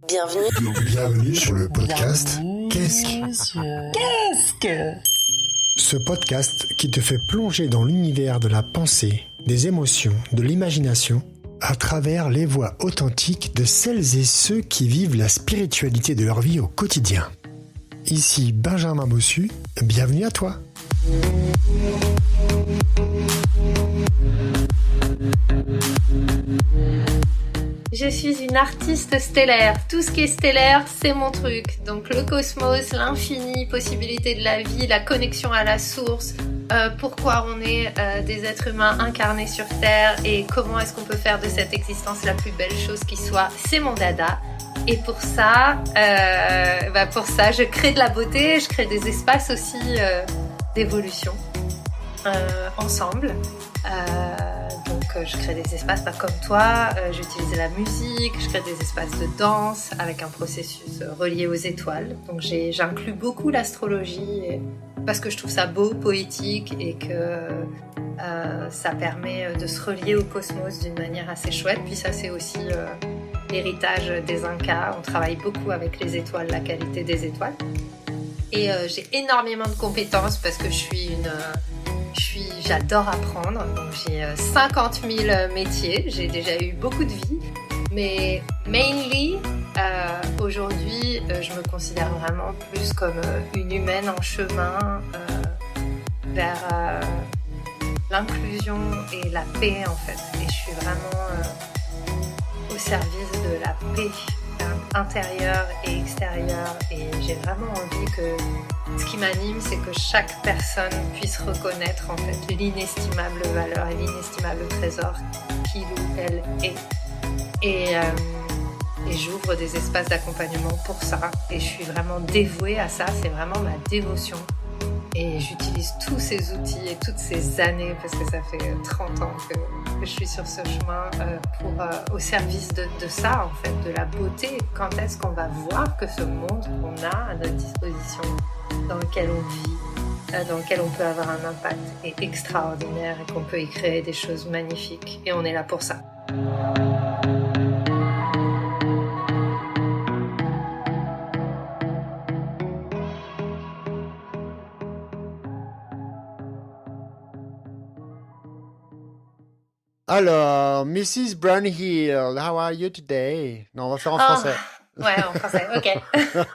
Bienvenue sur le podcast Qu'est-ce que Ce podcast qui te fait plonger dans l'univers de la pensée, des émotions, de l'imagination, à travers les voix authentiques de celles et ceux qui vivent la spiritualité de leur vie au quotidien. Ici Benjamin Bossu, bienvenue à toi. Je suis une artiste stellaire. Tout ce qui est stellaire, c'est mon truc. Donc le cosmos, l'infini, possibilité de la vie, la connexion à la source, pourquoi on est des êtres humains incarnés sur Terre et comment est-ce qu'on peut faire de cette existence la plus belle chose qui soit, c'est mon dada. Et pour ça, je crée de la beauté, je crée des espaces aussi d'évolution ensemble. Donc je crée des espaces comme toi, j'utilise la musique, je crée des espaces de danse avec un processus relié aux étoiles. Donc j'inclus beaucoup l'astrologie parce que je trouve ça beau, poétique et que ça permet de se relier au cosmos d'une manière assez chouette. Puis ça c'est aussi l'héritage des Incas, on travaille beaucoup avec les étoiles, la qualité des étoiles. Et j'ai énormément de compétences parce que j'adore apprendre, donc j'ai 50 000 métiers, j'ai déjà eu beaucoup de vies, mais mainly, aujourd'hui, je me considère vraiment plus comme une humaine en chemin vers l'inclusion et la paix en fait, et je suis vraiment au service de la paix intérieure et extérieure, et j'ai vraiment envie que ce qui m'anime, c'est que chaque personne puisse reconnaître en fait l'inestimable valeur et l'inestimable trésor qu'il ou elle est. Et j'ouvre des espaces d'accompagnement pour ça. Et je suis vraiment dévouée à ça, c'est vraiment ma dévotion. Et j'utilise tous ces outils et toutes ces années, parce que ça fait 30 ans que je suis sur ce chemin au service de ça, en fait, de la beauté. Quand est-ce qu'on va voir que ce monde qu'on a à notre disposition, dans lequel on vit, dans lequel on peut avoir un impact, est extraordinaire et qu'on peut y créer des choses magnifiques. Et on est là pour ça. Alors, Mrs. Brownhill, how are you today? Non, on va faire en français. Ouais, en français, ok.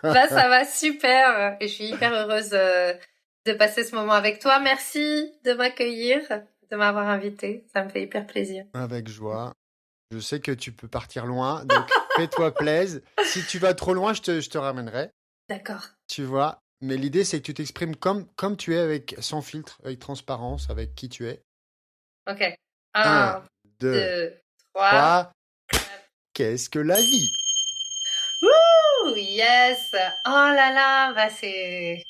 Ça va super. Et je suis hyper heureuse de passer ce moment avec toi. Merci de m'accueillir, de m'avoir invitée. Ça me fait hyper plaisir. Avec joie. Je sais que tu peux partir loin, donc fais-toi plaisir. Si tu vas trop loin, je te ramènerai. D'accord. Tu vois, mais l'idée, c'est que tu t'exprimes comme tu es, sans filtre, avec transparence, avec qui tu es. Ok. 1, 2, 3. Qu'est-ce que la vie? Ouh, yes. Oh là là, c'est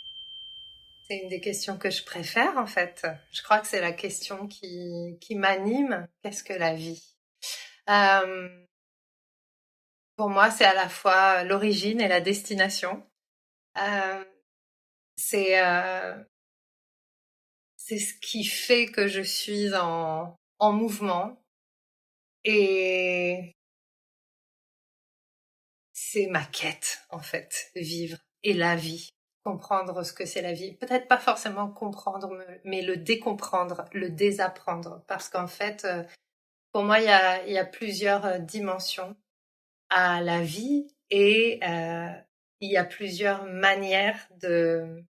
une des questions que je préfère en fait. Je crois que c'est la question qui m'anime. Qu'est-ce que la vie? Pour moi, c'est à la fois l'origine et la destination. C'est ce qui fait que je suis en mouvement, et c'est ma quête en fait, vivre et la vie, comprendre ce que c'est la vie. Peut-être pas forcément comprendre, mais le décomprendre, le désapprendre, parce qu'en fait, pour moi, il y a plusieurs dimensions à la vie, et il y a plusieurs manières de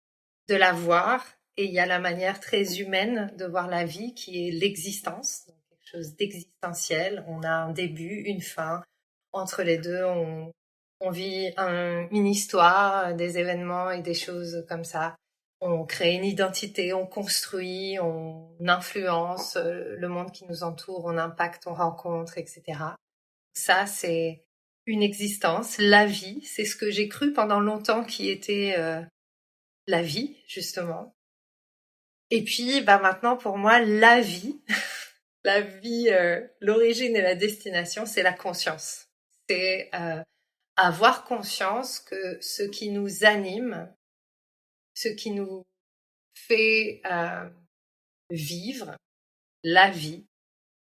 la voir. Et il y a la manière très humaine de voir la vie qui est l'existence, donc quelque chose d'existentiel. On a un début, une fin. Entre les deux, on vit une histoire, des événements et des choses comme ça. On crée une identité, on construit, on influence le monde qui nous entoure, on impacte, on rencontre, etc. Ça, c'est une existence. La vie, c'est ce que j'ai cru pendant longtemps qui était la vie, justement. Et puis, maintenant, pour moi, la vie, l'origine et la destination, c'est la conscience. C'est avoir conscience que ce qui nous anime, ce qui nous fait vivre la vie,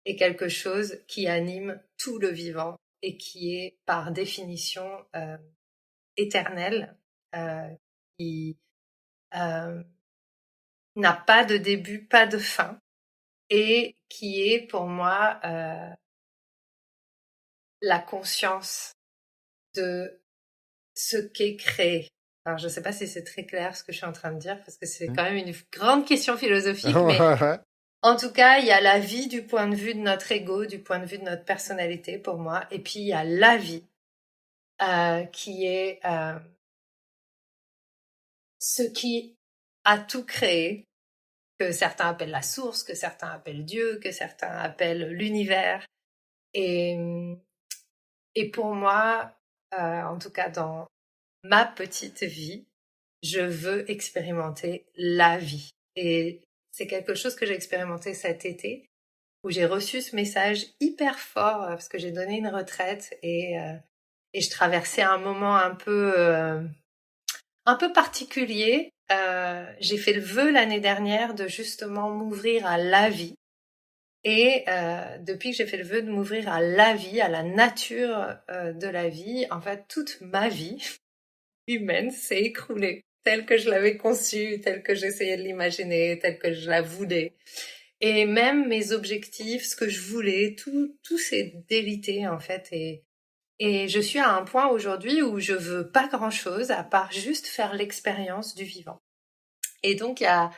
est quelque chose qui anime tout le vivant et qui est par définition éternel, qui n'a pas de début, pas de fin, et qui est pour moi la conscience de ce qu'est créé. Alors, je ne sais pas si c'est très clair ce que je suis en train de dire, parce que c'est quand même une grande question philosophique, mais en tout cas, il y a la vie du point de vue de notre ego, du point de vue de notre personnalité pour moi, et puis il y a la vie qui est ce qui a tout créé, que certains appellent la source, que certains appellent Dieu, que certains appellent l'univers. Et pour moi, en tout cas dans ma petite vie, je veux expérimenter la vie. Et c'est quelque chose que j'ai expérimenté cet été, où j'ai reçu ce message hyper fort, parce que j'ai donné une retraite et je traversais un moment un peu particulier. J'ai fait le vœu l'année dernière de justement m'ouvrir à la vie. Et depuis que j'ai fait le vœu de m'ouvrir à la vie, à la nature de la vie, en fait, toute ma vie humaine s'est écroulée, telle que je l'avais conçue, telle que j'essayais de l'imaginer, telle que je la voulais. Et même mes objectifs, ce que je voulais, tout s'est délité, en fait. Et je suis à un point aujourd'hui où je veux pas grand-chose à part juste faire l'expérience du vivant. Et donc, à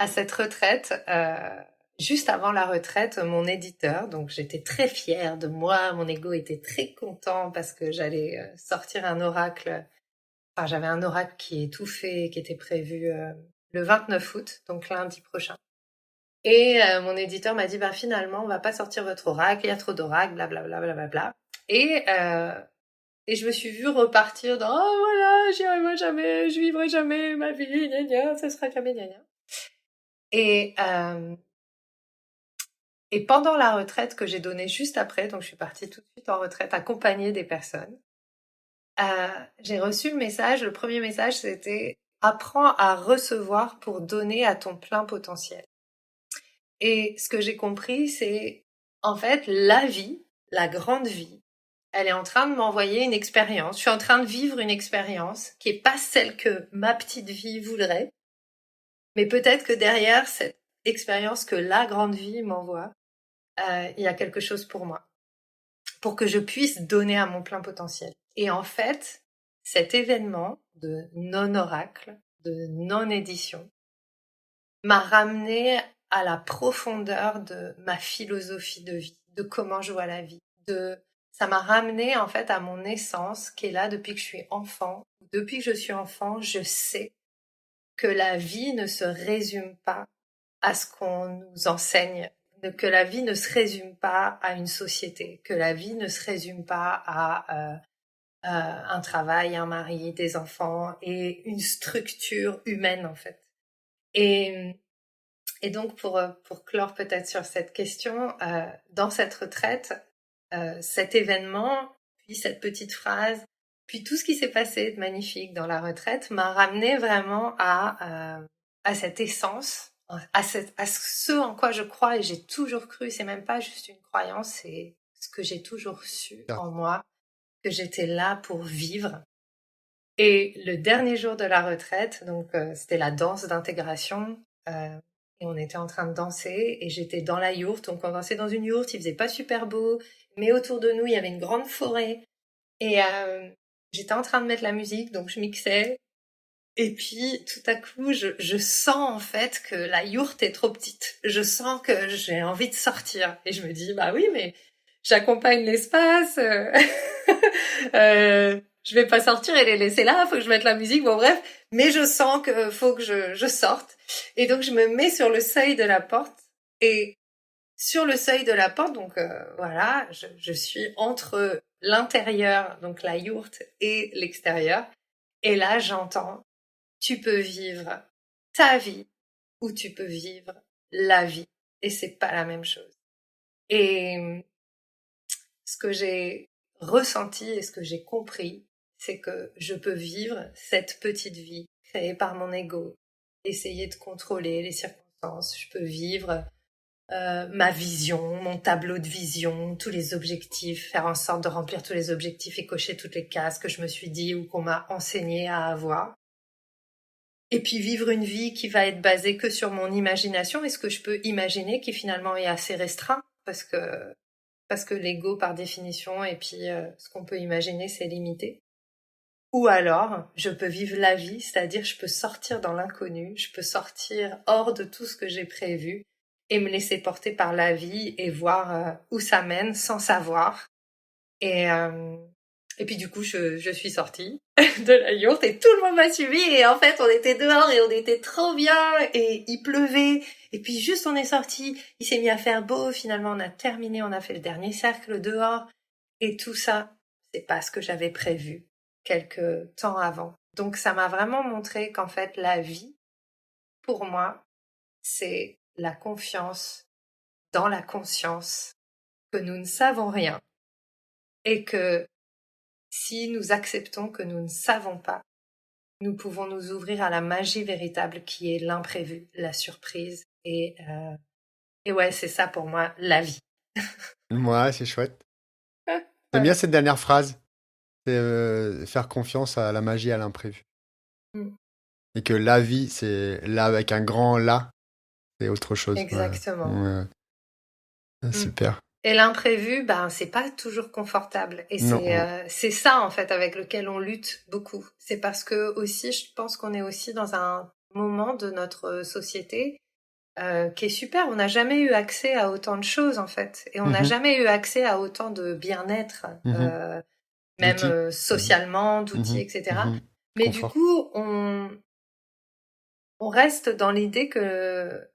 cette retraite, juste avant la retraite, mon éditeur, donc j'étais très fière de moi, mon ego était très content parce que j'allais sortir un oracle. Enfin, j'avais un oracle qui est tout fait, qui était prévu le 29 août, donc lundi prochain. Et mon éditeur m'a dit, finalement, on va pas sortir votre oracle, il y a trop d'oracles, blablabla, blablabla. Et je me suis vue repartir dans « Oh voilà, j'y arriverai jamais, je vivrai jamais ma vie, gna gna, ça sera jamais gna gna ». Et pendant la retraite que j'ai donnée juste après, donc je suis partie tout de suite en retraite accompagnée des personnes, j'ai reçu le message, le premier message c'était « Apprends à recevoir pour donner à ton plein potentiel ». Et ce que j'ai compris, c'est en fait la vie, la grande vie, elle est en train de m'envoyer une expérience. Je suis en train de vivre une expérience qui est pas celle que ma petite vie voudrait. Mais peut-être que derrière cette expérience que la grande vie m'envoie, il y a quelque chose pour moi. Pour que je puisse donner à mon plein potentiel. Et en fait, cet événement de non-oracle, de non-édition, m'a ramené à la profondeur de ma philosophie de vie, de comment je vois la vie, ça m'a ramené en fait à mon essence qui est là depuis que je suis enfant. Depuis que je suis enfant, je sais que la vie ne se résume pas à ce qu'on nous enseigne, que la vie ne se résume pas à une société, que la vie ne se résume pas à un travail, un mari, des enfants et une structure humaine en fait. Et donc pour clore peut-être sur cette question, dans cette retraite, cet événement, puis cette petite phrase, puis tout ce qui s'est passé de magnifique dans la retraite m'a ramené vraiment à cette essence, à ce en quoi je crois et j'ai toujours cru. C'est même pas juste une croyance, c'est ce que j'ai toujours su en moi, que j'étais là pour vivre. Et le dernier jour de la retraite, donc c'était la danse d'intégration, et on était en train de danser et j'étais dans la yourte, donc on dansait dans une yourte, il faisait pas super beau, mais autour de nous il y avait une grande forêt et j'étais en train de mettre la musique, donc je mixais et puis tout à coup je sens en fait que la yourte est trop petite, je sens que j'ai envie de sortir et je me dis oui mais j'accompagne l'espace, je vais pas sortir et les laisser là, faut que je mette la musique, bon bref, mais je sens que faut que je sorte. Et donc je me mets sur le seuil de la porte et sur le seuil de la porte, donc voilà, je suis entre l'intérieur, donc la yourte et l'extérieur. Et là j'entends, tu peux vivre ta vie ou tu peux vivre la vie. Et c'est pas la même chose. Et ce que j'ai ressenti et ce que j'ai compris, c'est que je peux vivre cette petite vie créée par mon ego, essayer de contrôler les circonstances. Je peux vivre ma vision, mon tableau de vision, tous les objectifs, faire en sorte de remplir tous les objectifs et cocher toutes les cases que je me suis dit ou qu'on m'a enseigné à avoir. Et puis vivre une vie qui va être basée que sur mon imagination et ce que je peux imaginer qui finalement est assez restreint parce que l'ego par définition et puis ce qu'on peut imaginer c'est limité. Ou alors, je peux vivre la vie, c'est-à-dire je peux sortir dans l'inconnu, je peux sortir hors de tout ce que j'ai prévu et me laisser porter par la vie et voir où ça mène sans savoir. Et puis du coup, je suis sortie de la yourte et tout le monde m'a suivi et en fait, on était dehors et on était trop bien et il pleuvait et puis juste on est sorti, il s'est mis à faire beau, finalement on a terminé, on a fait le dernier cercle dehors et tout ça, c'est pas ce que j'avais prévu quelques temps avant. Donc ça m'a vraiment montré qu'en fait la vie, pour moi, c'est la confiance dans la conscience que nous ne savons rien et que si nous acceptons que nous ne savons pas, nous pouvons nous ouvrir à la magie véritable qui est l'imprévu, la surprise et ouais, c'est ça pour moi la vie. Ouais, c'est chouette. J'aime bien cette dernière phrase. C'est faire confiance à la magie, à l'imprévu. Et que la vie, c'est là avec un grand là, c'est autre chose. Exactement. Ouais. Super. Et l'imprévu, c'est pas toujours confortable. Et c'est ça, en fait, avec lequel on lutte beaucoup. C'est parce que aussi, je pense qu'on est aussi dans un moment de notre société qui est super. On n'a jamais eu accès à autant de choses, en fait. Et on n'a jamais eu accès à autant de bien-être. Même socialement, d'outils, etc. Mais Confort. du coup, on reste dans l'idée que,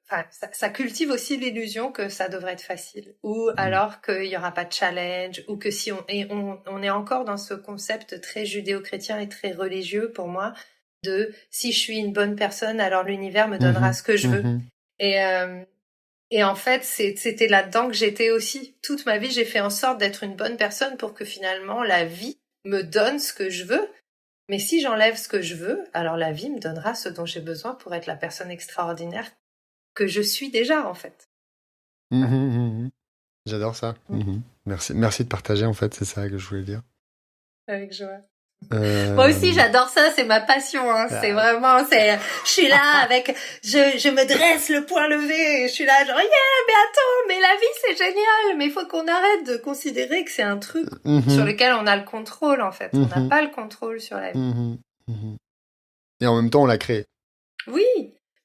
ça cultive aussi l'illusion que ça devrait être facile, ou alors qu'il y aura pas de challenge, ou que si on est encore dans ce concept très judéo-chrétien et très religieux pour moi, de si je suis une bonne personne, alors l'univers me donnera ce que je veux. Et en fait, c'était là-dedans que j'étais aussi. Toute ma vie, j'ai fait en sorte d'être une bonne personne pour que finalement la vie me donne ce que je veux. Mais si j'enlève ce que je veux, alors la vie me donnera ce dont j'ai besoin pour être la personne extraordinaire que je suis déjà, en fait. J'adore ça. Merci de partager, en fait, c'est ça que je voulais dire. Avec joie. Moi aussi, j'adore ça, c'est ma passion, hein. C'est vraiment, je suis là avec, je me dresse le poing levé, et je suis là genre, mais attends, mais la vie c'est génial, mais il faut qu'on arrête de considérer que c'est un truc sur lequel on a le contrôle, en fait. On n'a pas le contrôle sur la vie. Et en même temps, on l'a créé. Oui,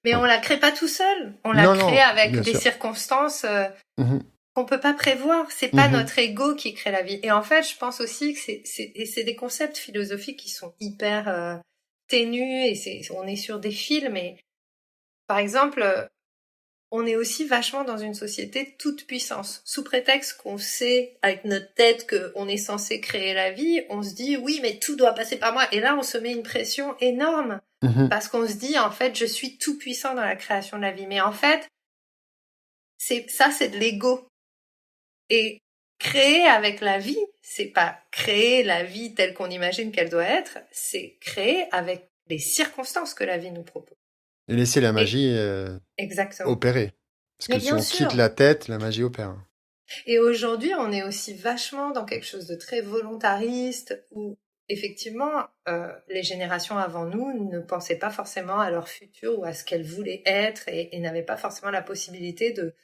mais on la crée pas tout seul. On la crée avec des circonstances, qu'on peut pas prévoir. C'est pas notre ego qui crée la vie. Et en fait, je pense aussi que c'est des concepts philosophiques qui sont hyper ténus et on est sur des fils. Mais par exemple, on est aussi vachement dans une société toute puissance. Sous prétexte qu'on sait avec notre tête qu'on est censé créer la vie, on se dit oui, mais tout doit passer par moi. Et là, on se met une pression énorme parce qu'on se dit en fait, je suis tout puissant dans la création de la vie. Mais en fait, c'est de l'ego. Et créer avec la vie, c'est pas créer la vie telle qu'on imagine qu'elle doit être, c'est créer avec les circonstances que la vie nous propose. Et laisser la magie opérer. Parce que si on quitte la tête, la magie opère. Et aujourd'hui, on est aussi vachement dans quelque chose de très volontariste où, effectivement, les générations avant nous ne pensaient pas forcément à leur futur ou à ce qu'elles voulaient être et n'avaient pas forcément la possibilité de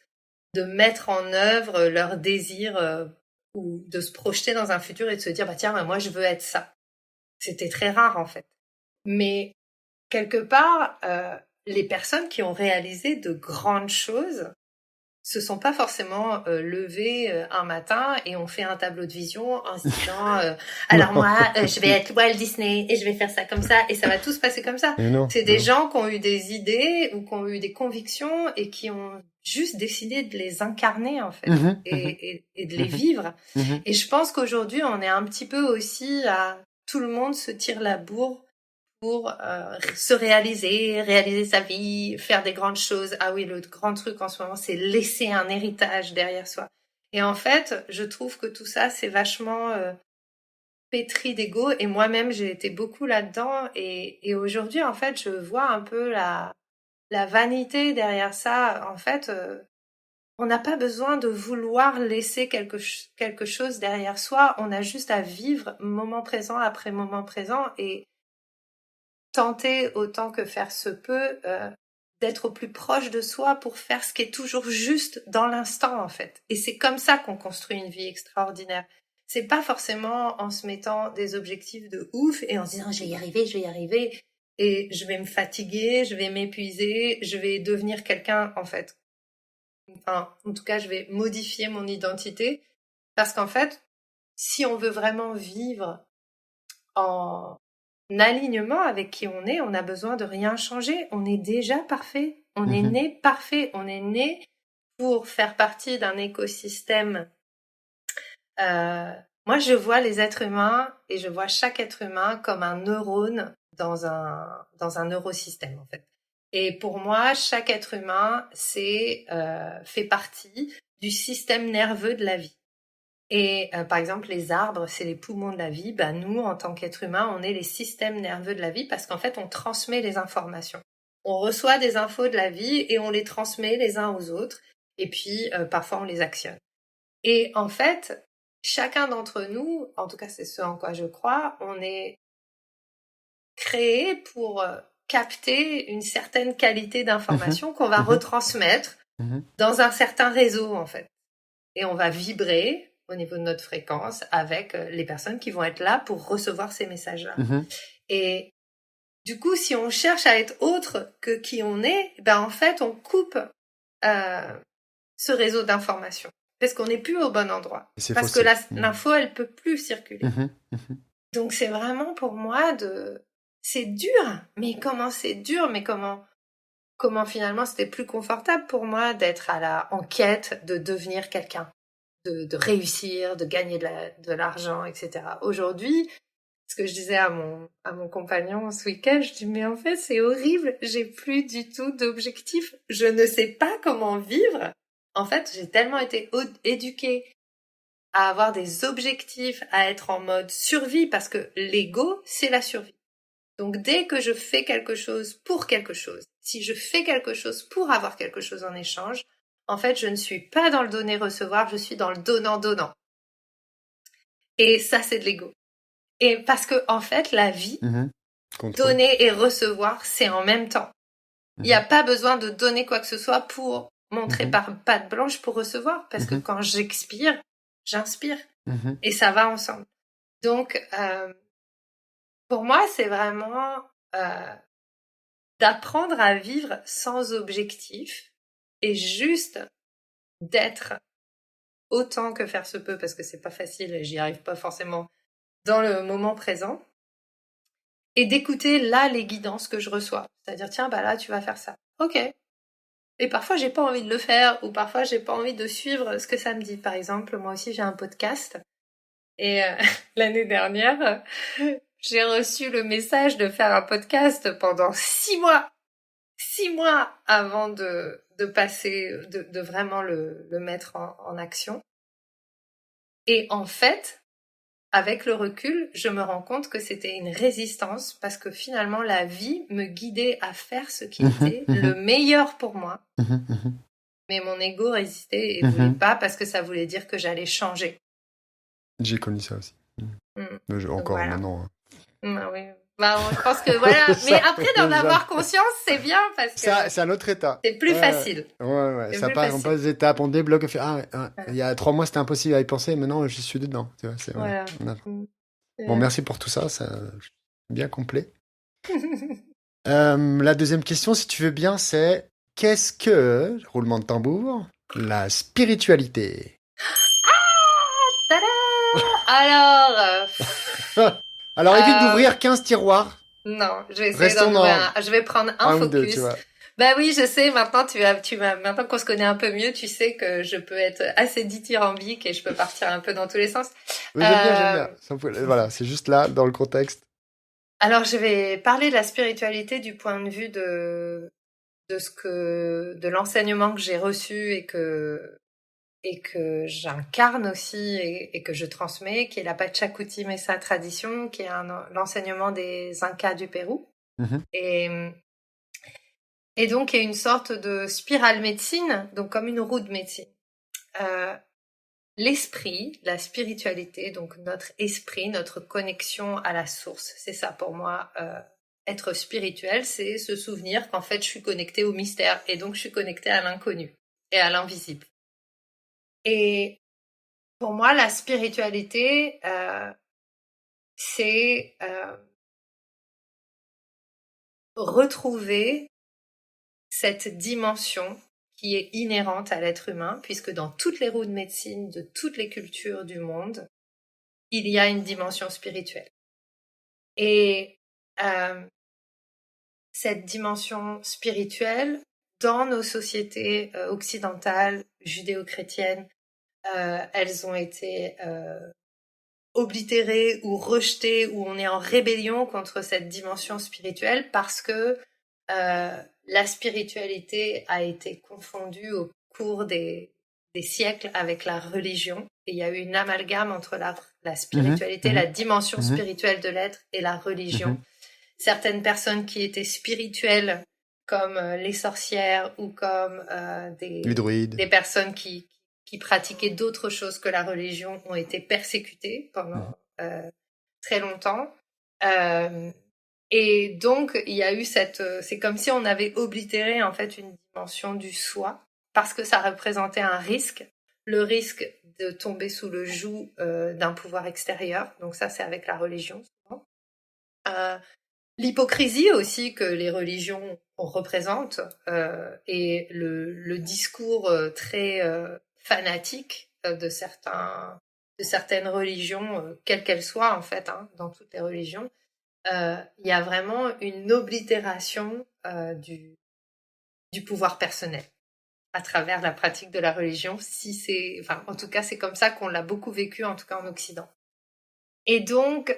mettre en œuvre leur désir ou de se projeter dans un futur et de se dire tiens, moi je veux être ça. C'était très rare en fait. Mais quelque part, les personnes qui ont réalisé de grandes choses se sont pas forcément levées un matin et ont fait un tableau de vision en se disant alors moi je vais être Walt Disney et je vais faire ça comme ça et ça va tout se passer comme ça. C'est des gens qui ont eu des idées ou qui ont eu des convictions et qui ont juste décidé de les incarner en fait et de les vivre. Et je pense qu'aujourd'hui on est un petit peu aussi à tout le monde se tire la bourre pour se réaliser sa vie, faire des grandes choses. Ah oui, le grand truc en ce moment, c'est laisser un héritage derrière soi. Et en fait, je trouve que tout ça, c'est vachement pétri d'ego. Et moi-même, j'ai été beaucoup là-dedans. Et aujourd'hui, en fait, je vois un peu la vanité derrière ça. En fait, on n'a pas besoin de vouloir laisser quelque chose derrière soi. On a juste à vivre moment présent après moment présent et tenter autant que faire se peut d'être au plus proche de soi pour faire ce qui est toujours juste dans l'instant en fait. Et c'est comme ça qu'on construit une vie extraordinaire. C'est pas forcément en se mettant des objectifs de ouf et en se disant je vais y arriver et je vais me fatiguer, je vais m'épuiser, je vais devenir quelqu'un en fait. Enfin, en tout cas, je vais modifier mon identité parce qu'en fait, si on veut vraiment vivre en alignement avec qui on a besoin de rien changer. On est déjà parfait. On est né parfait. On est né pour faire partie d'un écosystème. Moi, je vois les êtres humains et je vois chaque être humain comme un neurone dans un neurosystème, en fait. Et pour moi, chaque être humain, fait partie du système nerveux de la vie. Et par exemple, les arbres, c'est les poumons de la vie. Ben, nous, en tant qu'êtres humains, on est les systèmes nerveux de la vie parce qu'en fait, on transmet les informations. On reçoit des infos de la vie et on les transmet les uns aux autres. Et puis, parfois, on les actionne. Et en fait, chacun d'entre nous, en tout cas, c'est ce en quoi je crois, on est créé pour capter une certaine qualité d'information qu'on va retransmettre dans un certain réseau, en fait. Et on va vibrer au niveau de notre fréquence avec les personnes qui vont être là pour recevoir ces messages-là. Et du coup, si on cherche à être autre que qui on est, ben en fait, on coupe ce réseau d'informations parce qu'on n'est plus au bon endroit. Parce que l'info, elle peut plus circuler. Donc, c'est vraiment pour moi c'est dur. Mais comment c'est dur? Mais comment finalement c'était plus confortable pour moi d'être en quête de devenir quelqu'un. De réussir, de gagner de l'argent, etc. Aujourd'hui, ce que je disais à mon compagnon ce week-end, je dis mais en fait c'est horrible, j'ai plus du tout d'objectifs, je ne sais pas comment vivre. En fait, j'ai tellement été éduquée à avoir des objectifs, à être en mode survie parce que l'ego, c'est la survie. Donc dès que je fais quelque chose pour quelque chose, si je fais quelque chose pour avoir quelque chose en échange, en fait, je ne suis pas dans le donner-recevoir, je suis dans le donnant-donnant. Et ça, c'est de l'ego. Et parce que, en fait, la vie, donner et recevoir, c'est en même temps. Il n'y a pas besoin de donner quoi que ce soit pour montrer par patte blanche pour recevoir. Parce que quand j'expire, j'inspire. Et ça va ensemble. Donc, pour moi, c'est vraiment d'apprendre à vivre sans objectif et juste d'être autant que faire se peut parce que c'est pas facile et j'y arrive pas forcément dans le moment présent et d'écouter là les guidances que je reçois. C'est-à-dire tiens bah là tu vas faire ça. OK. Et parfois j'ai pas envie de le faire ou parfois j'ai pas envie de suivre ce que ça me dit. Par exemple, moi aussi j'ai un podcast et l'année dernière, j'ai reçu le message de faire un podcast pendant 6 mois. 6 mois avant de passer, de vraiment le mettre en action. Et en fait, avec le recul, je me rends compte que c'était une résistance parce que finalement, la vie me guidait à faire ce qui était le meilleur pour moi. Mais mon ego résistait et voulait pas parce que ça voulait dire que j'allais changer. J'ai connu ça aussi. Encore voilà. Maintenant. Oui. Bah, je pense que voilà. Mais après d'en avoir conscience, c'est bien parce que c'est un autre état. C'est plus facile. Ouais. Ça passe, on passe des étapes, on débloque. On fait il y a 3 mois c'était impossible à y penser, maintenant je suis dedans. Tu vois, voilà. Bon, merci pour tout ça, c'est bien complet. La deuxième question, si tu veux bien, c'est qu'est-ce que, roulement de tambour, la spiritualité? Alors, évite d'ouvrir 15 tiroirs. Non, je vais essayer d'en ouvrir un. Je vais prendre un focus. 2, tu vois. Bah oui, je sais, maintenant maintenant qu'on se connaît un peu mieux, tu sais que je peux être assez dithyrambique et je peux partir un peu dans tous les sens. Oui, j'aime bien. Voilà, c'est juste là, dans le contexte. Alors, je vais parler de la spiritualité du point de vue de l'enseignement que j'ai reçu et que j'incarne aussi et que je transmets, qui est la Pachacuti Mesa tradition, qui est l'enseignement des Incas du Pérou. Et Et donc, il y a une sorte de spirale médecine, donc comme une roue de médecine. L'esprit, la spiritualité, donc notre esprit, notre connexion à la source, c'est ça pour moi. Être spirituel, c'est se souvenir qu'en fait, je suis connectée au mystère et donc je suis connectée à l'inconnu et à l'invisible. Et pour moi, la spiritualité, c'est retrouver cette dimension qui est inhérente à l'être humain, puisque dans toutes les roues de médecine de toutes les cultures du monde, il y a une dimension spirituelle. Et cette dimension spirituelle, dans nos sociétés occidentales, judéo-chrétiennes, elles ont été oblitérées ou rejetées, ou on est en rébellion contre cette dimension spirituelle parce que la spiritualité a été confondue au cours des siècles avec la religion. Et il y a eu une amalgame entre la spiritualité, la dimension spirituelle de l'être et la religion. Certaines personnes qui étaient spirituelles, comme les sorcières ou comme des personnes qui pratiquaient d'autres choses que la religion, ont été persécutées pendant très longtemps. Et donc, il y a eu c'est comme si on avait oblitéré en fait une dimension du soi, parce que ça représentait un risque, le risque de tomber sous le joug d'un pouvoir extérieur. Donc ça, c'est avec la religion souvent. L'hypocrisie aussi que les religions représentent et le discours très fanatique de certaines religions, quelles qu'elles soient en fait, dans toutes les religions. Il y a vraiment une oblitération du pouvoir personnel à travers la pratique de la religion. En tout cas, c'est comme ça qu'on l'a beaucoup vécu, en tout cas en Occident. Et donc,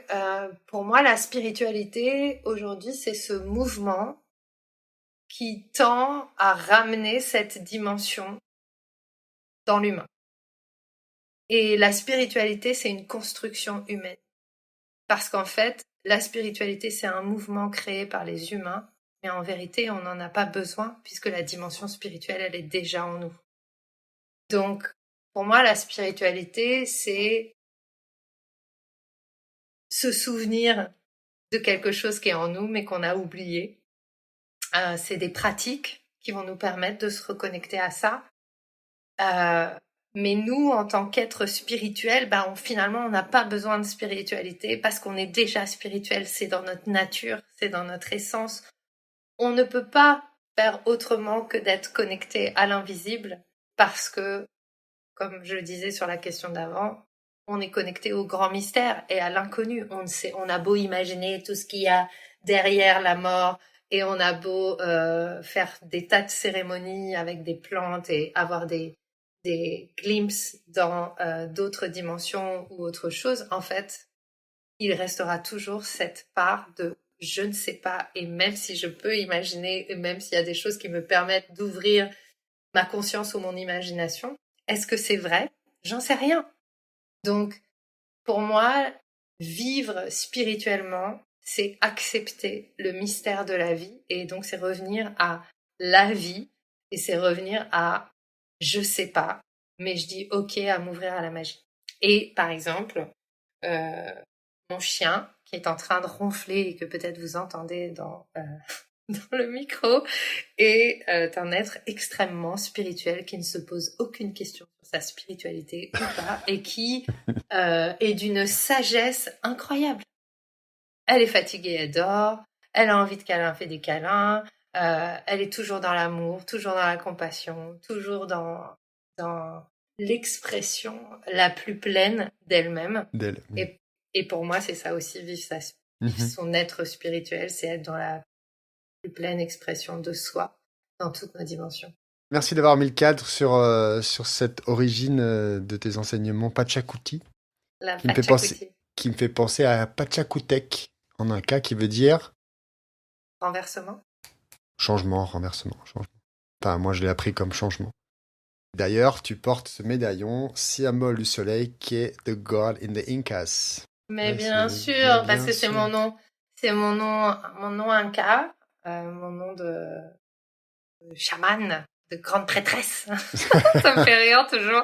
pour moi, la spiritualité, aujourd'hui, c'est ce mouvement qui tend à ramener cette dimension dans l'humain. Et la spiritualité, c'est une construction humaine. Parce qu'en fait, la spiritualité, c'est un mouvement créé par les humains, mais en vérité, on n'en a pas besoin, puisque la dimension spirituelle, elle est déjà en nous. Donc, pour moi, la spiritualité, c'est se souvenir de quelque chose qui est en nous, mais qu'on a oublié. C'est des pratiques qui vont nous permettre de se reconnecter à ça. Mais nous, en tant qu'êtres spirituels, finalement, on n'a pas besoin de spiritualité parce qu'on est déjà spirituel. C'est dans notre nature, c'est dans notre essence. On ne peut pas faire autrement que d'être connecté à l'invisible parce que, comme je le disais sur la question d'avant, on est connecté au grand mystère et à l'inconnu. On a beau imaginer tout ce qu'il y a derrière la mort et on a beau faire des tas de cérémonies avec des plantes et avoir des glimpses dans d'autres dimensions ou autre chose, en fait, il restera toujours cette part de je ne sais pas, et même si je peux imaginer, et même s'il y a des choses qui me permettent d'ouvrir ma conscience ou mon imagination, est-ce que c'est vrai? J'en sais rien. Donc, pour moi, vivre spirituellement, c'est accepter le mystère de la vie, et donc c'est revenir à la vie, et c'est revenir à je sais pas, mais je dis ok à m'ouvrir à la magie. Et par exemple, mon chien qui est en train de ronfler et que peut-être vous entendez dans le micro est un être extrêmement spirituel qui ne se pose aucune question sur sa spiritualité ou pas et qui est d'une sagesse incroyable. Elle est fatiguée, elle dort, elle a envie de câlin, elle fait des câlins, elle est toujours dans l'amour, toujours dans la compassion, toujours dans l'expression la plus pleine d'elle-même. Et pour moi, c'est ça aussi, vivre son être spirituel, c'est être dans la plus pleine expression de soi, dans toutes nos dimensions. Merci d'avoir mis le cadre sur cette origine de tes enseignements Pachacuti. Qui me fait penser à Pachacutec, en inca, qui veut dire... Renversement. Renversement. Enfin, moi, je l'ai appris comme changement. D'ailleurs, tu portes ce médaillon, symbole du soleil, qui est The God in the Incas. Mais bien sûr, parce que c'est mon nom inca, mon nom chamane, de grande prêtresse. Ça me fait rire toujours.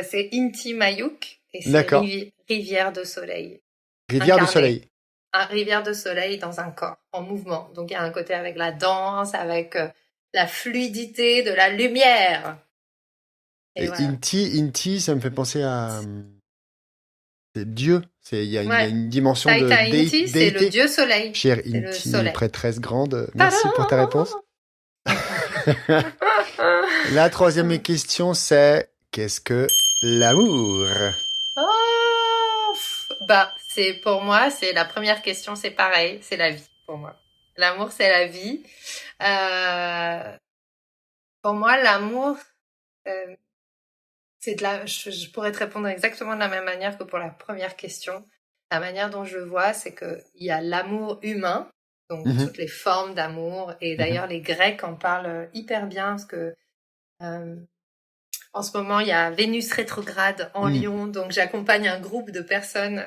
C'est Inti Mayuk et c'est rivière de soleil. Rivière de soleil. Un rivière de soleil dans un corps, en mouvement. Donc il y a un côté avec la danse, avec la fluidité de la lumière. Et voilà. Inti, ça me fait penser à... C'est Dieu. Il y a une dimension de Inti, c'est le dieu soleil. Chère Inti, prêtresse grande, merci pour ta réponse. La troisième question, c'est qu'est-ce que l'amour? Pour moi, c'est la première question, c'est pareil, c'est la vie pour moi. L'amour, c'est la vie. Pour moi, l'amour, je pourrais te répondre exactement de la même manière que pour la première question. La manière dont je le vois, c'est que il y a l'amour humain, donc toutes les formes d'amour. Et d'ailleurs, les Grecs en parlent hyper bien parce que en ce moment, il y a Vénus rétrograde en Lion, donc j'accompagne un groupe de personnes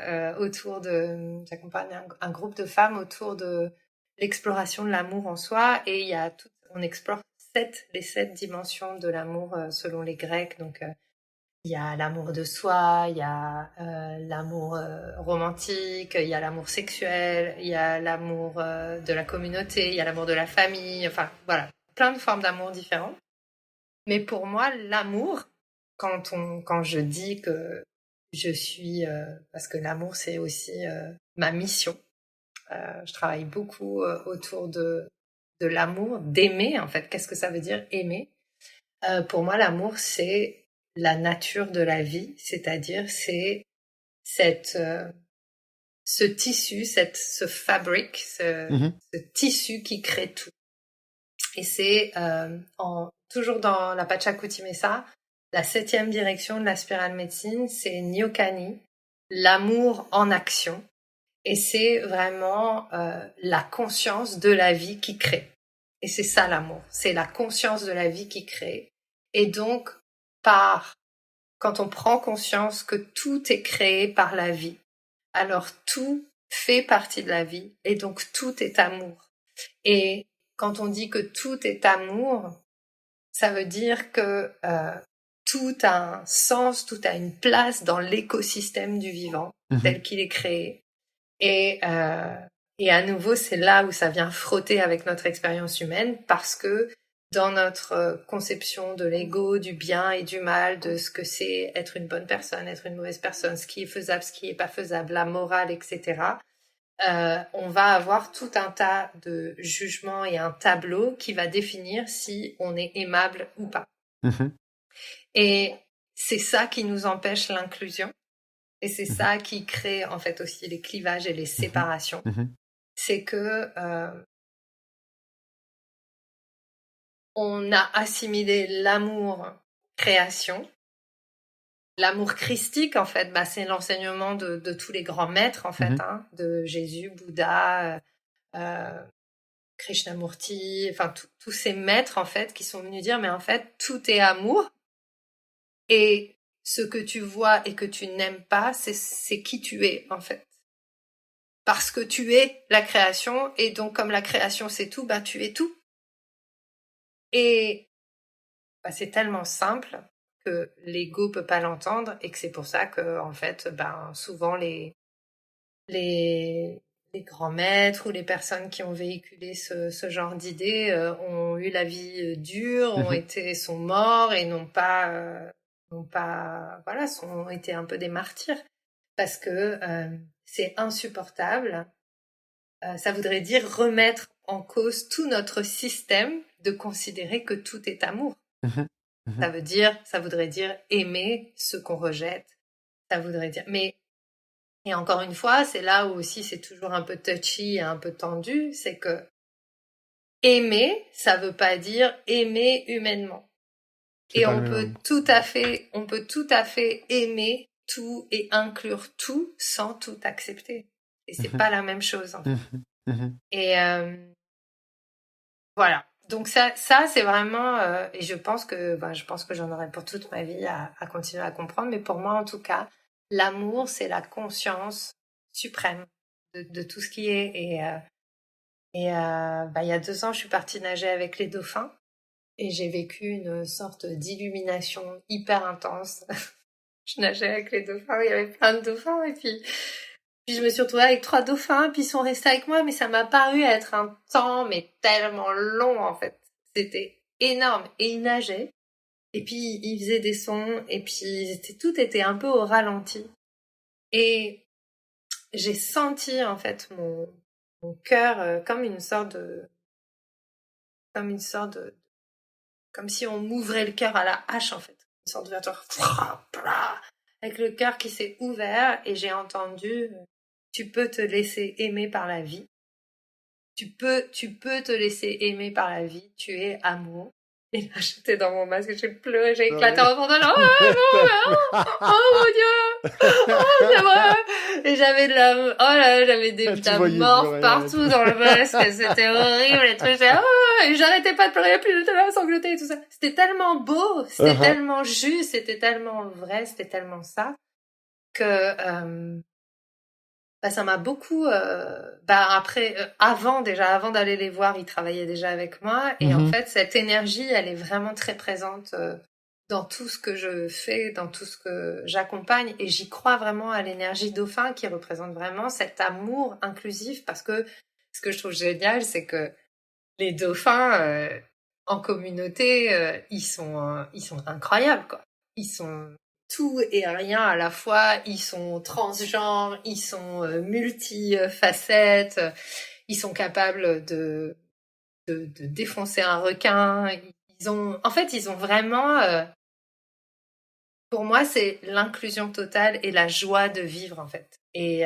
j'accompagne un groupe de femmes autour de l'exploration de l'amour en soi, et on explore les 7 dimensions de l'amour selon les Grecs. Donc il y a l'amour de soi, il y a l'amour romantique, il y a l'amour sexuel, il y a l'amour de la communauté, il y a l'amour de la famille, enfin voilà, plein de formes d'amour différentes. Mais pour moi, l'amour, quand je dis que je suis... parce que l'amour, c'est aussi ma mission. Je travaille beaucoup autour de l'amour, d'aimer, en fait. Qu'est-ce que ça veut dire, aimer? Pour moi, l'amour, c'est la nature de la vie, c'est-à-dire c'est ce tissu, ce fabric, ce tissu qui crée tout. Et c'est toujours dans la Pachacutimesa, la 7e direction de la spirale médecine, c'est Nyokani, l'amour en action. Et c'est vraiment la conscience de la vie qui crée. Et c'est ça l'amour, c'est la conscience de la vie qui crée. Et donc, quand on prend conscience que tout est créé par la vie, alors tout fait partie de la vie, et donc tout est amour. Et quand on dit que tout est amour, ça veut dire que tout a un sens, tout a une place dans l'écosystème du vivant, tel qu'il est créé. Et à nouveau, c'est là où ça vient frotter avec notre expérience humaine, parce que dans notre conception de l'ego, du bien et du mal, de ce que c'est être une bonne personne, être une mauvaise personne, ce qui est faisable, ce qui n'est pas faisable, la morale, etc., on va avoir tout un tas de jugements et un tableau qui va définir si on est aimable ou pas. Et c'est ça qui nous empêche l'inclusion. Et c'est ça qui crée en fait aussi les clivages et les séparations. C'est que on a assimilé l'amour création. L'amour christique, en fait, c'est l'enseignement de tous les grands maîtres, en fait, de Jésus, Bouddha, Krishnamurti, enfin, tous ces maîtres, en fait, qui sont venus dire, mais en fait, tout est amour. Et ce que tu vois et que tu n'aimes pas, c'est qui tu es, en fait. Parce que tu es la création, et donc, comme la création, c'est tout, tu es tout. Et c'est tellement simple que l'ego peut pas l'entendre, et que c'est pour ça que en fait souvent les grands maîtres ou les personnes qui ont véhiculé ce genre d'idées ont eu la vie dure, sont morts et n'ont pas ont été un peu des martyrs, parce que c'est insupportable. Ça voudrait dire remettre en cause tout notre système de considérer que tout est amour. Ça voudrait dire aimer ce qu'on rejette. Ça voudrait dire, et encore une fois, c'est là où aussi c'est toujours un peu touchy et un peu tendu, c'est que aimer, ça veut pas dire aimer humainement. Et on peut tout à fait aimer tout et inclure tout sans tout accepter. Et c'est pas la même chose, en fait. Et voilà. Donc ça c'est vraiment, et je pense que j'en aurai pour toute ma vie à continuer à comprendre, mais pour moi en tout cas, l'amour c'est la conscience suprême de tout ce qui est. Et il y a 2 ans, je suis partie nager avec les dauphins, Et j'ai vécu une sorte d'illumination hyper intense. Je nageais avec les dauphins, il y avait plein de dauphins, et puis je me suis retrouvée avec 3 dauphins, puis ils sont restés avec moi, mais ça m'a paru être un temps, mais tellement long, en fait. C'était énorme. Et ils nageaient, et puis ils faisaient des sons, et puis tout était un peu au ralenti. Et j'ai senti, en fait, mon cœur comme si on m'ouvrait le cœur à la hache, en fait. Une sorte d'ouverture, avec le cœur qui s'est ouvert, et j'ai entendu « Tu peux te laisser aimer par la vie. Tu peux te laisser aimer par la vie. Tu es amour. » Et là, j'étais dans mon masque, j'ai pleuré, j'ai éclaté en entendant « Oh mon Dieu, oh c'est vrai !» Et j'avais j'avais des métamorphes partout dans le masque, c'était horrible, les trucs, et j'arrêtais pas de pleurer, puis j'étais là sangloter et tout ça. C'était tellement beau, c'était tellement juste, c'était tellement vrai, c'était tellement ça, que ça m'a beaucoup avant d'aller les voir, ils travaillaient déjà avec moi, et en fait cette énergie, elle est vraiment très présente dans tout ce que je fais, dans tout ce que j'accompagne, et j'y crois vraiment à l'énergie dauphin qui représente vraiment cet amour inclusif, parce que ce que je trouve génial, c'est que les dauphins en communauté, ils sont incroyables, quoi. Ils sont tout et rien à la fois, ils sont transgenres, ils sont multifacettes, ils sont capables de défoncer un requin, ils ont vraiment pour moi c'est l'inclusion totale et la joie de vivre, en fait. Et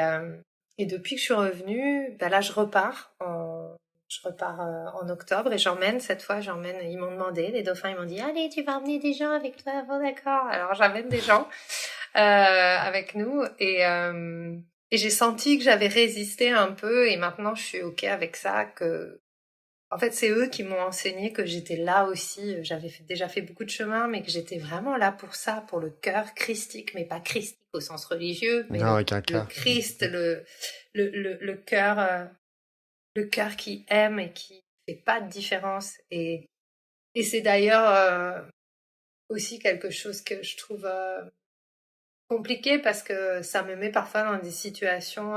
depuis que je suis revenue, là je repars en octobre, et ils m'ont demandé, les dauphins, ils m'ont dit « Allez, tu vas emmener des gens avec toi ?» Bon, d'accord. Alors, j'amène des gens avec nous, et j'ai senti que j'avais résisté un peu, et maintenant, je suis OK avec ça, en fait, c'est eux qui m'ont enseigné que j'étais là aussi. J'avais déjà fait beaucoup de chemin, mais que j'étais vraiment là pour ça, pour le cœur christique, mais pas christique au sens religieux, mais le Christ, le cœur... le cœur qui aime et qui fait pas de différence, et c'est d'ailleurs aussi quelque chose que je trouve compliqué, parce que ça me met parfois dans des situations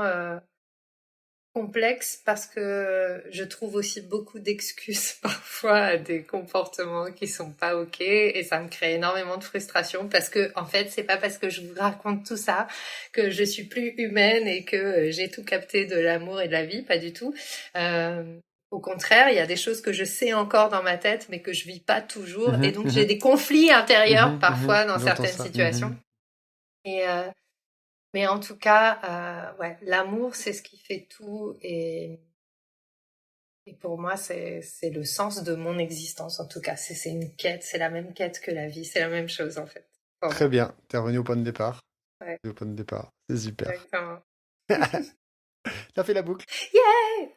complexes, parce que je trouve aussi beaucoup d'excuses parfois à des comportements qui sont pas OK, et ça me crée énormément de frustration, parce que en fait c'est pas parce que je vous raconte tout ça que je suis plus humaine et que j'ai tout capté de l'amour et de la vie, pas du tout. Au contraire, il y a des choses que je sais encore dans ma tête, mais que je vis pas toujours, et donc j'ai des conflits intérieurs parfois dans certaines situations. Mais en tout cas, l'amour, c'est ce qui fait tout, et pour moi, c'est le sens de mon existence, en tout cas. C'est une quête, c'est la même quête que la vie, c'est la même chose, en fait. Bon. Très bien, t'es revenu au point de départ. Ouais. Au point de départ, c'est super. Exactement. T'as fait la boucle. Yeah!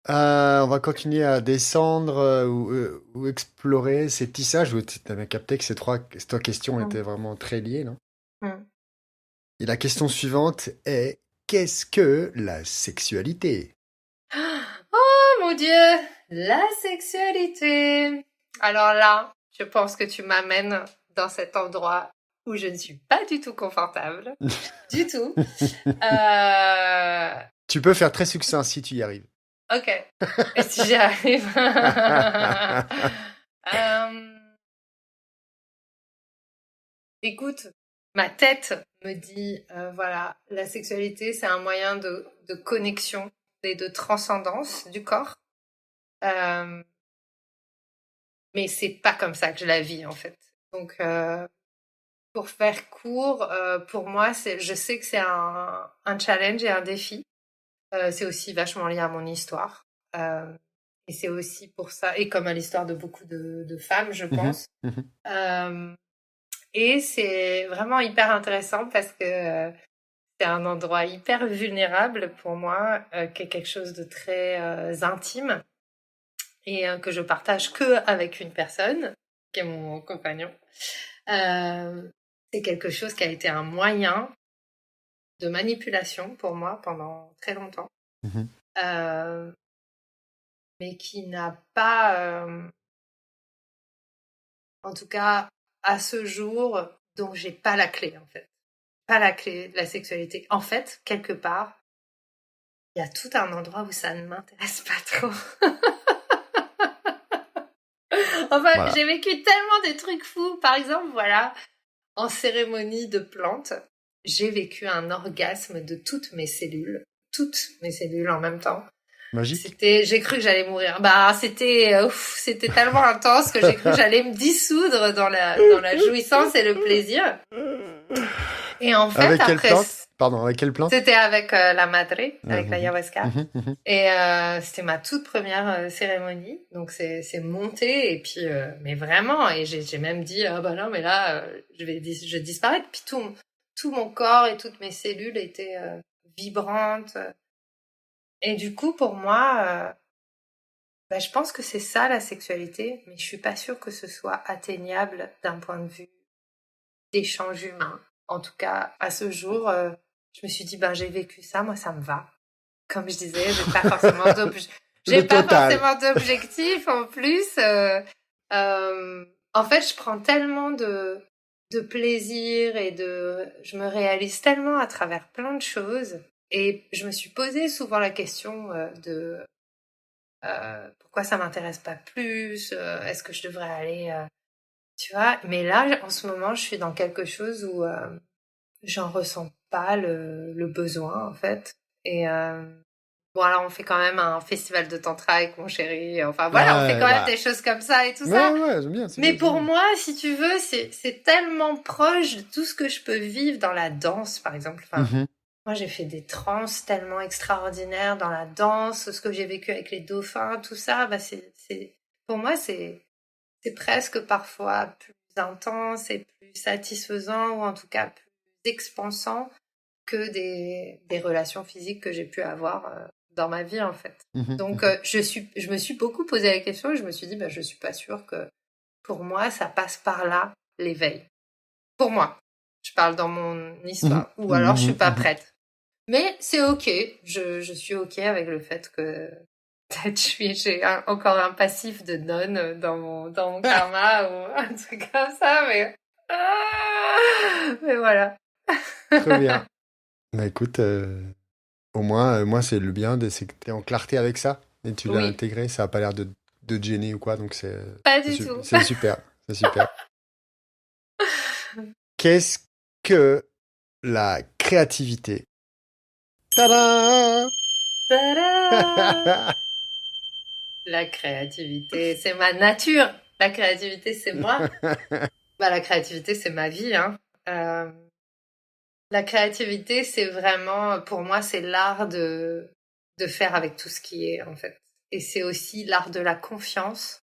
On va continuer à descendre ou explorer ces tissages. Tu avais capté que ces trois questions étaient vraiment très liées, non? Et la question suivante est: qu'est-ce que la sexualité? Oh mon Dieu, la sexualité. Alors là, je pense que tu m'amènes dans cet endroit où je ne suis pas du tout confortable. Du tout. Tu peux faire très succinct si tu y arrives. Ok. Et si j'y arrive. Écoute, ma tête me dit, voilà, la sexualité, c'est un moyen de connexion et de transcendance du corps. Mais c'est pas comme ça que je la vis, en fait. Donc, pour faire court, pour moi, je sais que c'est un challenge et un défi. C'est aussi vachement lié à mon histoire. Et c'est aussi pour ça, et comme à l'histoire de beaucoup de femmes, je pense. Et c'est vraiment hyper intéressant, parce que c'est un endroit hyper vulnérable pour moi, qui est quelque chose de très intime, et que je partage que avec une personne, qui est mon compagnon. C'est quelque chose qui a été un moyen de manipulation pour moi pendant très longtemps, mais qui n'a pas en tout cas à ce jour, dont j'ai pas la clé en fait. Pas la clé de la sexualité. En fait, quelque part, il y a tout un endroit où ça ne m'intéresse pas trop. Enfin, voilà. J'ai vécu tellement des trucs fous. Par exemple, voilà, en cérémonie de plantes, j'ai vécu un orgasme de toutes mes cellules en même temps. Magique. J'ai cru que j'allais mourir. Bah, c'était tellement intense que j'ai cru que j'allais me dissoudre dans la jouissance et le plaisir. Et en fait, avec quelle plante ? Pardon, avec quelle plante ? C'était avec la madre, avec l'ayahuasca. Et c'était ma toute première cérémonie. Donc c'est monté et puis mais vraiment, et j'ai même dit ah bah non mais là je disparaître. Puis tout mon corps et toutes mes cellules étaient vibrantes. Et du coup pour moi je pense que c'est ça la sexualité, mais je suis pas sûre que ce soit atteignable d'un point de vue d'échange humain. En tout cas, à ce jour, je me suis dit, j'ai vécu ça, moi, ça me va. Comme je disais, j'ai pas forcément d'objectif en plus. En fait, je prends tellement de plaisir et je me réalise tellement à travers plein de choses. Et je me suis posé souvent la question de pourquoi ça m'intéresse pas plus, est-ce que je devrais aller... Tu vois, mais là, en ce moment, je suis dans quelque chose où j'en ressens pas le besoin, en fait. Et bon, alors on fait quand même un festival de tantra avec mon chéri. Enfin, voilà, on fait quand même des choses comme ça et tout ça. Ouais, j'aime bien. Mais pour moi, si tu veux, c'est tellement proche de tout ce que je peux vivre dans la danse, par exemple. Enfin, moi, j'ai fait des transes tellement extraordinaires dans la danse, ce que j'ai vécu avec les dauphins, tout ça. Pour moi, c'est presque parfois plus intense et plus satisfaisant, ou en tout cas plus expansant que des relations physiques que j'ai pu avoir dans ma vie, en fait. Donc, je me suis beaucoup posé la question et je me suis dit, je suis pas sûre que pour moi, ça passe par là, l'éveil. Pour moi. Je parle dans mon histoire. Ou alors, je suis pas prête. Mais c'est ok. Je suis ok avec le fait que peut-être j'ai encore un passif de nonne dans mon karma ou un truc comme ça, mais voilà. Très bien. Bah écoute, au moins, moi c'est le bien, c'est que t'es en clarté avec ça et tu l'as intégré, ça a pas l'air de te gêner ou quoi, donc c'est pas du tout. C'est super, c'est super. Qu'est-ce que la créativité ? Tada ! Tada ! La créativité, c'est ma nature. La créativité, c'est moi. La créativité, c'est ma vie. La créativité, c'est vraiment, pour moi, c'est l'art de faire avec tout ce qui est, en fait. Et c'est aussi l'art de la confiance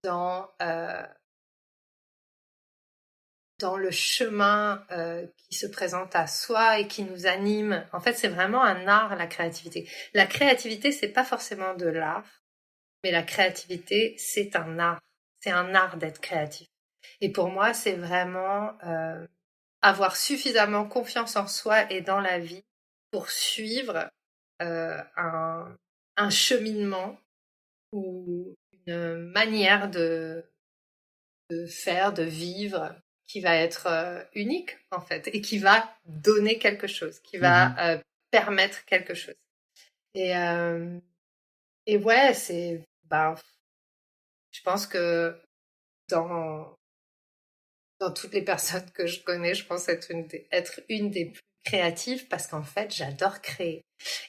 dans le chemin qui se présente à soi et qui nous anime. En fait, c'est vraiment un art, la créativité. La créativité, c'est pas forcément de l'art. Mais la créativité, c'est un art. C'est un art d'être créatif. Et pour moi, c'est vraiment avoir suffisamment confiance en soi et dans la vie pour suivre un cheminement ou une manière de faire, de vivre qui va être unique, en fait, et qui va donner quelque chose, qui va permettre quelque chose. Et ouais, c'est... je pense que dans toutes les personnes que je connais, je pense être une des plus créatives parce qu'en fait, j'adore créer.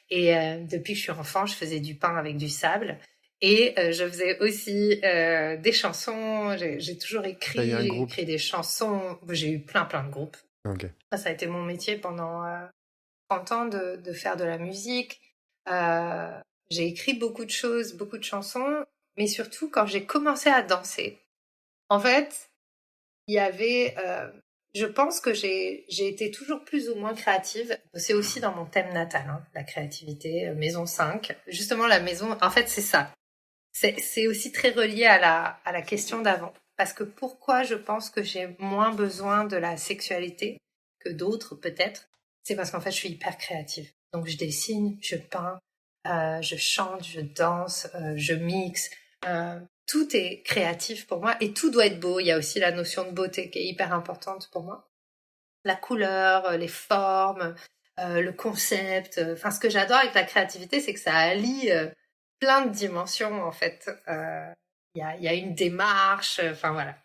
Et depuis que je suis enfant, je faisais du pain avec du sable et je faisais aussi des chansons. J'ai toujours écrit, écrit des chansons. J'ai eu plein de groupes. Okay. Ça a été mon métier pendant 30 ans de faire de la musique. J'ai écrit beaucoup de choses, beaucoup de chansons. Mais surtout, quand j'ai commencé à danser, en fait, il y avait... je pense que j'ai été toujours plus ou moins créative. C'est aussi dans mon thème natal, la créativité, maison 5. Justement, la maison, en fait, c'est ça. C'est aussi très relié à la question d'avant. Parce que pourquoi je pense que j'ai moins besoin de la sexualité que d'autres, peut-être, c'est parce qu'en fait, je suis hyper créative. Donc, je dessine, je peins, je chante, je danse, je mixe. tout est créatif pour moi et tout doit être beau. Il y a aussi la notion de beauté qui est hyper importante pour moi. La couleur, les formes, le concept. Enfin, ce que j'adore avec la créativité, c'est que ça allie plein de dimensions, en fait. Il y a une démarche. Enfin, voilà.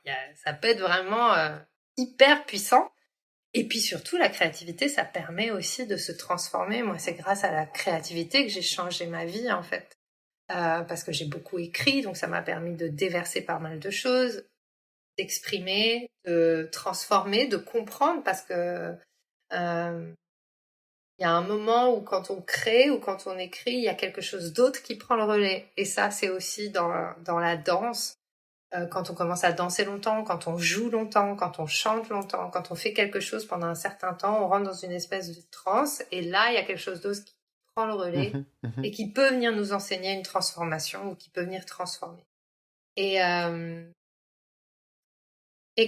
Ça peut être vraiment hyper puissant. Et puis surtout, la créativité, ça permet aussi de se transformer. Moi, c'est grâce à la créativité que j'ai changé ma vie, en fait. Parce que j'ai beaucoup écrit, donc ça m'a permis de déverser pas mal de choses, d'exprimer, de transformer, de comprendre, parce que il y a un moment où quand on crée ou quand on écrit, il y a quelque chose d'autre qui prend le relais. Et ça, c'est aussi dans la danse. Quand on commence à danser longtemps, quand on joue longtemps, quand on chante longtemps, quand on fait quelque chose pendant un certain temps, on rentre dans une espèce de transe. Et là, il y a quelque chose d'autre qui prend le relais et qui peut venir nous enseigner une transformation ou qui peut venir transformer. Et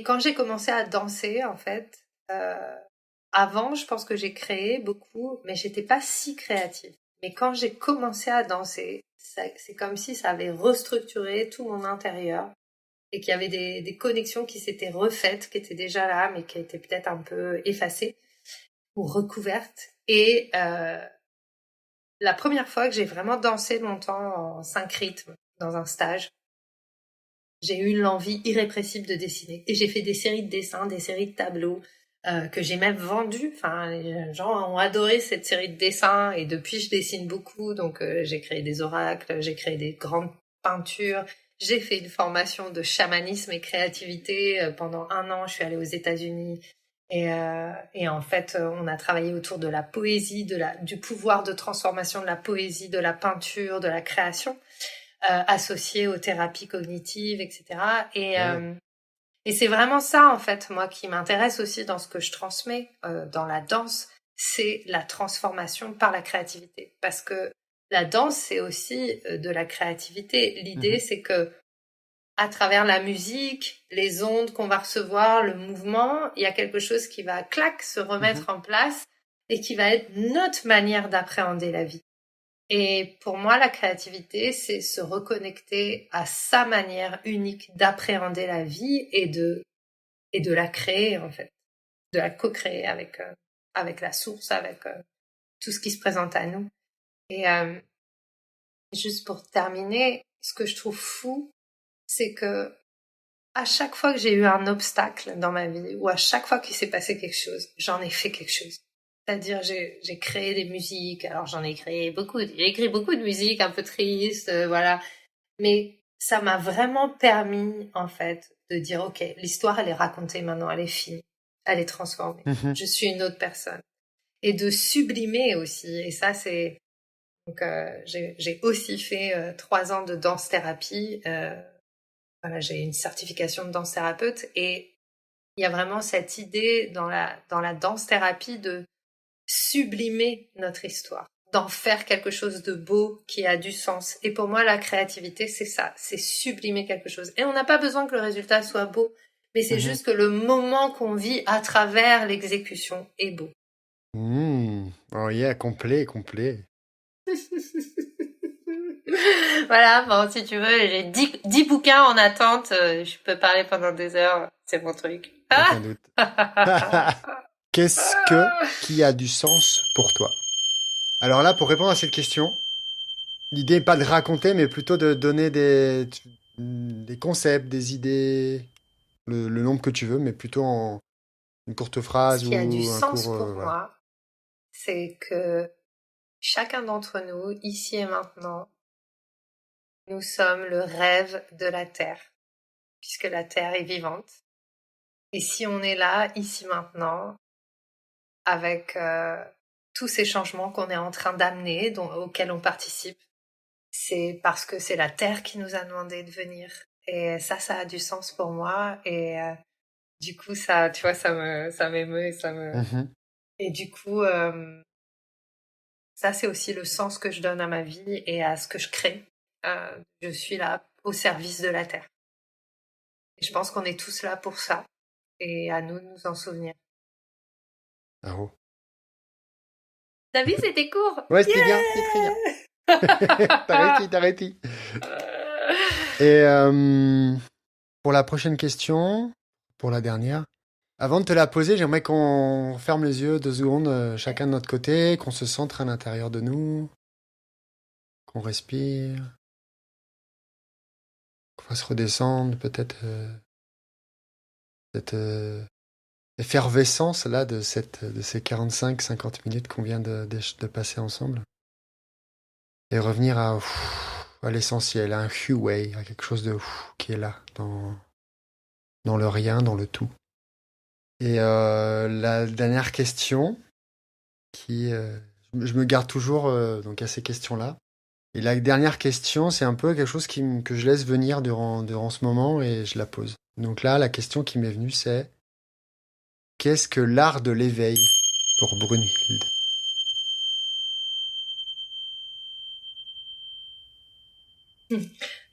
quand j'ai commencé à danser, en fait, avant, je pense que j'ai créé beaucoup, mais j'étais pas si créative. Mais quand j'ai commencé à danser, c'est comme si ça avait restructuré tout mon intérieur et qu'il y avait des connexions qui s'étaient refaites, qui étaient déjà là, mais qui étaient peut-être un peu effacées ou recouvertes. Et la première fois que j'ai vraiment dansé longtemps en 5 rythmes dans un stage, j'ai eu l'envie irrépressible de dessiner. Et j'ai fait des séries de dessins, des séries de tableaux que j'ai même vendues. Enfin, les gens ont adoré cette série de dessins et depuis, je dessine beaucoup. Donc, j'ai créé des oracles, j'ai créé des grandes peintures. J'ai fait une formation de chamanisme et créativité pendant 1 an. Je suis allée aux États-Unis. Et en fait, on a travaillé autour de la poésie, du pouvoir de transformation de la poésie, de la peinture, de la création, associée aux thérapies cognitives, etc. Et c'est vraiment ça, en fait, moi, qui m'intéresse aussi dans ce que je transmets dans la danse, c'est la transformation par la créativité. Parce que la danse, c'est aussi de la créativité. L'idée, c'est que à travers la musique, les ondes qu'on va recevoir, le mouvement, il y a quelque chose qui va, clac, se remettre en place et qui va être notre manière d'appréhender la vie. Et pour moi, la créativité, c'est se reconnecter à sa manière unique d'appréhender la vie et de la créer, en fait. De la co-créer avec la source, avec tout ce qui se présente à nous. Et juste pour terminer, ce que je trouve fou, c'est que à chaque fois que j'ai eu un obstacle dans ma vie ou à chaque fois qu'il s'est passé quelque chose, j'en ai fait quelque chose. C'est-à-dire, j'ai créé des musiques. Alors, j'en ai créé beaucoup. J'ai écrit beaucoup de musiques un peu tristes, voilà. Mais ça m'a vraiment permis, en fait, de dire, OK, l'histoire, elle est racontée maintenant, elle est finie. Elle est transformée. Je suis une autre personne. Et de sublimer aussi. Et ça, c'est... Donc, j'ai aussi fait 3 ans de danse-thérapie. Voilà, j'ai une certification de danse-thérapeute. Et il y a vraiment cette idée dans la danse-thérapie de sublimer notre histoire, d'en faire quelque chose de beau qui a du sens. Et pour moi, la créativité, c'est ça, c'est sublimer quelque chose. Et on n'a pas besoin que le résultat soit beau, mais c'est juste que le moment qu'on vit à travers l'exécution est beau. Oh yeah, complet. Voilà, bon, si tu veux, j'ai 10 bouquins en attente, je peux parler pendant des heures, c'est mon truc. Aucun doute. Qu'est-ce qui a du sens pour toi? Alors là, pour répondre à cette question, l'idée n'est pas de raconter, mais plutôt de donner des concepts, des idées, le nombre que tu veux, mais plutôt en une courte phrase ou un court... Ce qui a du sens pour moi, c'est que chacun d'entre nous, ici et maintenant, nous sommes le rêve de la Terre, puisque la Terre est vivante. Et si on est là, ici maintenant, avec tous ces changements qu'on est en train d'amener, auxquels on participe, c'est parce que c'est la Terre qui nous a demandé de venir. Et ça a du sens pour moi. Et du coup, ça, tu vois, ça m'émeut, Et du coup, ça, c'est aussi le sens que je donne à ma vie et à ce que je crée. Je suis là au service de la Terre. Et je pense qu'on est tous là pour ça. Et à nous de nous en souvenir. Bravo. T'as vu, c'était court. Ouais, c'était bien, c'était très bien. T'as réussi. Et pour la prochaine question, pour la dernière, avant de te la poser, j'aimerais qu'on ferme les yeux 2 secondes, chacun de notre côté, qu'on se centre à l'intérieur de nous, qu'on respire, qu'on fasse redescendre peut-être cette effervescence là de ces 45-50 minutes qu'on vient de passer ensemble. Et revenir à l'essentiel, à un Hui-Wei, à quelque chose de qui est là, dans le rien, dans le tout. Et la dernière question, je me garde toujours donc à ces questions-là. Et la dernière question, c'est un peu quelque chose que je laisse venir durant ce moment et je la pose. Donc là, la question qui m'est venue, c'est qu'est-ce que l'art de l'éveil pour Brunhilde ?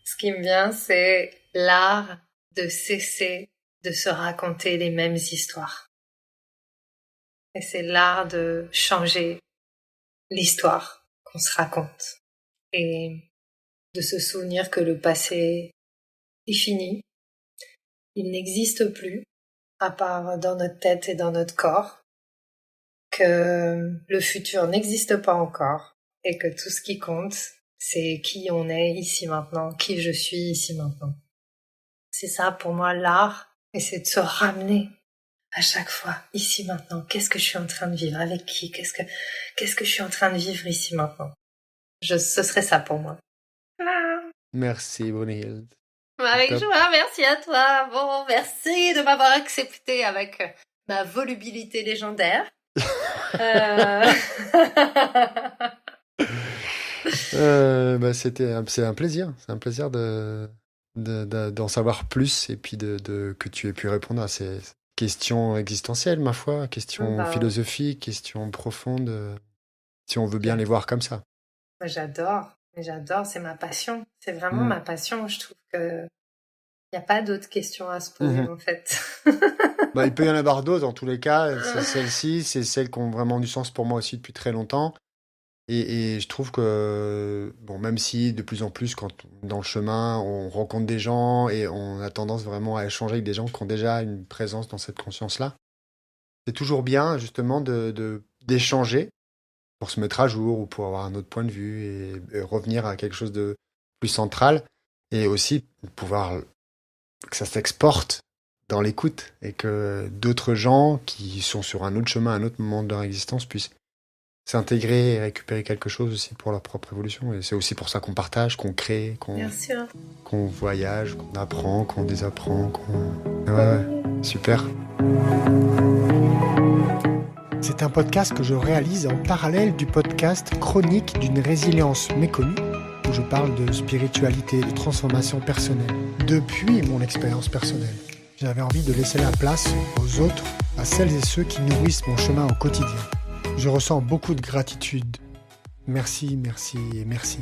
Ce qui me vient, c'est l'art de cesser de se raconter les mêmes histoires. Et c'est l'art de changer l'histoire qu'on se raconte. Et de se souvenir que le passé est fini. Il n'existe plus, à part dans notre tête et dans notre corps. Que le futur n'existe pas encore. Et que tout ce qui compte, c'est qui on est ici maintenant, qui je suis ici maintenant. C'est ça pour moi l'art, et c'est de se ramener à chaque fois, ici maintenant. Qu'est-ce que je suis en train de vivre, avec qui, qu'est-ce que je suis en train de vivre ici maintenant. Ce serait ça pour moi. Merci Brunhilde. Avec joie, merci à toi. Bon, merci de m'avoir accepté avec ma volubilité légendaire. C'est un plaisir. C'est un plaisir d'en savoir plus et puis que tu aies pu répondre à ces questions existentielles, ma foi, questions philosophiques, questions profondes, si on veut bien les voir comme ça. J'adore, c'est ma passion. C'est vraiment ma passion. Je trouve que il n'y a pas d'autres questions à se poser, en fait. Il peut y en avoir d'autres, en tous les cas. Celle-ci, c'est celle qui ont vraiment du sens pour moi aussi depuis très longtemps. Et je trouve que, même si de plus en plus, dans le chemin, on rencontre des gens et on a tendance vraiment à échanger avec des gens qui ont déjà une présence dans cette conscience-là, c'est toujours bien, justement, d'échanger pour se mettre à jour ou pour avoir un autre point de vue et revenir à quelque chose de plus central et aussi pouvoir que ça s'exporte dans l'écoute et que d'autres gens qui sont sur un autre chemin, un autre moment de leur existence puissent s'intégrer et récupérer quelque chose aussi pour leur propre évolution. Et c'est aussi pour ça qu'on partage, qu'on crée, qu'on voyage, qu'on apprend, qu'on désapprend. Ouais, super. C'est un podcast que je réalise en parallèle du podcast Chronique d'une résilience méconnue, où je parle de spiritualité, de transformation personnelle, depuis mon expérience personnelle. J'avais envie de laisser la place aux autres, à celles et ceux qui nourrissent mon chemin au quotidien. Je ressens beaucoup de gratitude. Merci, merci et merci.